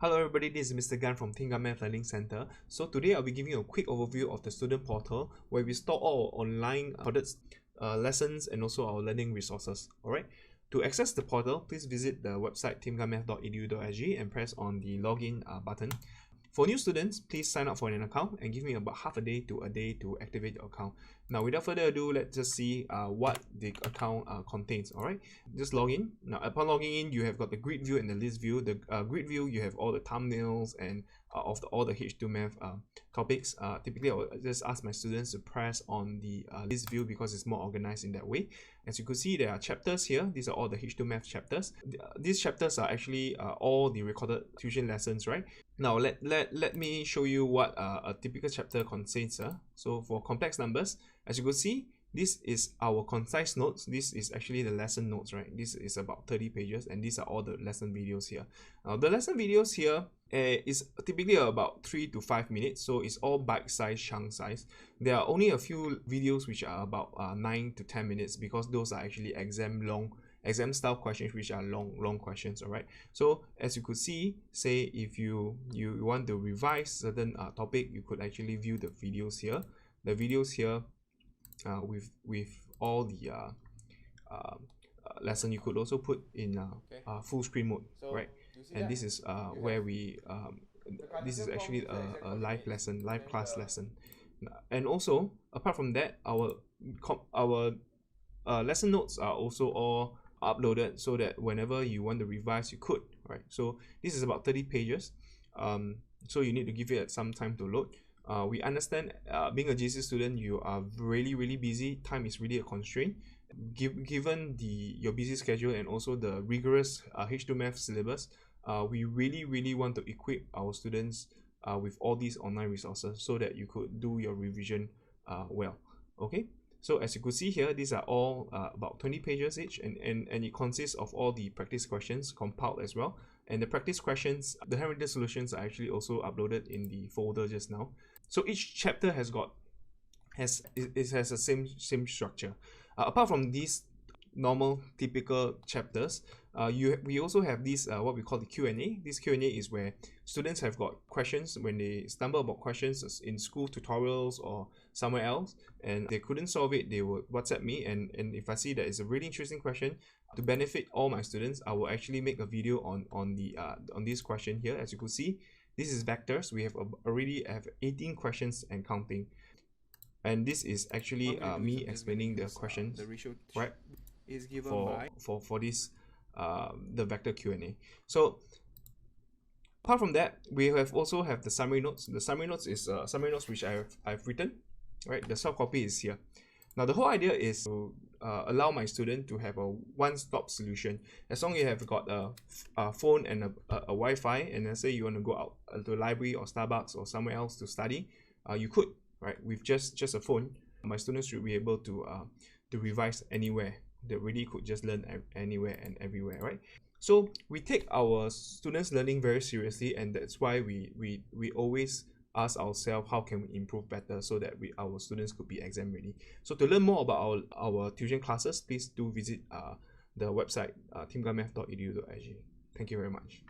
Hello everybody, this is Mr. Gan from Tinga Math Learning Center. So today I'll be giving you a quick overview of the student portal where we store all our online products, lessons and also our learning resources. Alright, to access the portal, please visit the website timgamath.edu.sg and press on the login button. For new students, please sign up for an account and give me about half a day to activate your account. Now, without further ado, let's just see what the account contains. All right, just log in. Now, upon logging in, you have got the grid view and the list view. The grid view, you have all the thumbnails and of all the H2 Math topics. Typically, I will just ask my students to press on the list view because it's more organized in that way. As you can see, there are chapters here. These are all the H2 Math chapters. These chapters are actually all the recorded tuition lessons, right? Now, let me show you what a typical chapter contains. So for complex numbers, as you can see, this is our concise notes. This is actually the lesson notes, right? This is about 30 pages and these are all the lesson videos here. Now, the lesson videos here is typically about 3 to 5 minutes, so it's all bite-sized, chunk size. There are only a few videos which are about 9 to 10 minutes because those are actually exam style questions which are long questions. All right, so as you could see, say if you want to revise certain topic, you could actually view the videos here. The videos here with all the lesson, you could also put in full screen mode, right? And this is where we this is actually a live class lesson. And also apart from that, our lesson notes are also all uploaded so that whenever you want to revise, you could, right? So this is about 30 pages, so you need to give it some time to load. We understand being a GC student, you are really busy. Time is really a constraint. Given your busy schedule and also the rigorous H2 Math syllabus, we really want to equip our students with all these online resources so that you could do your revision well. Okay, so as you could see here, these are all about 20 pages each, and it consists of all the practice questions compiled as well. And the practice questions, the handwritten solutions are actually also uploaded in the folder just now. So each chapter has the same structure. Apart from these normal typical chapters, we also have these what we call the Q&A. This Q&A is where students have got questions when they stumble about questions in school tutorials or somewhere else and they couldn't solve it. They will WhatsApp me, and if I see that it's a really interesting question to benefit all my students, I will actually make a video on this question here. As you could see, this is vectors. We have already have 18 questions and counting, and this is actually me explaining the questions, right? Is given for this the vector Q&A. So apart from that, we have also have the summary notes. The summary notes is summary notes which I've written, right? The soft copy is here. Now the whole idea is to allow my student to have a one-stop solution. As long as you have got a phone and a Wi-Fi, and let's say you want to go out to a library or Starbucks or somewhere else to study, you could, right? With just a phone, my students should be able to revise anywhere. They really could just learn anywhere and everywhere, right? So we take our students' learning very seriously, and that's why we always ask ourselves how can we improve better so that our students could be exam ready. So to learn more about our tuition classes, please do visit the website timgamath.edu.sg. Thank you very much.